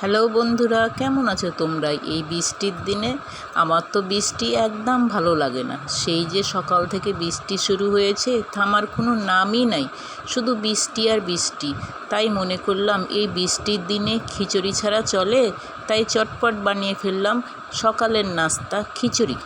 Hello বন্ধুরা, কেমন আছো তোমরা এই বৃষ্টির দিনে? আমার তো বৃষ্টি একদম ভালো লাগে না। সেই যে সকাল থেকে বৃষ্টি শুরু হয়েছে, থামার কোনো নামই নাই, শুধু বৃষ্টি আর বৃষ্টি। তাই মনে করলাম এই বৃষ্টির দিনে খিচুড়ি ছাড়া চলে, তাই চটপট বানিয়ে ফেললাম সকালের নাস্তা খিচুড়ি।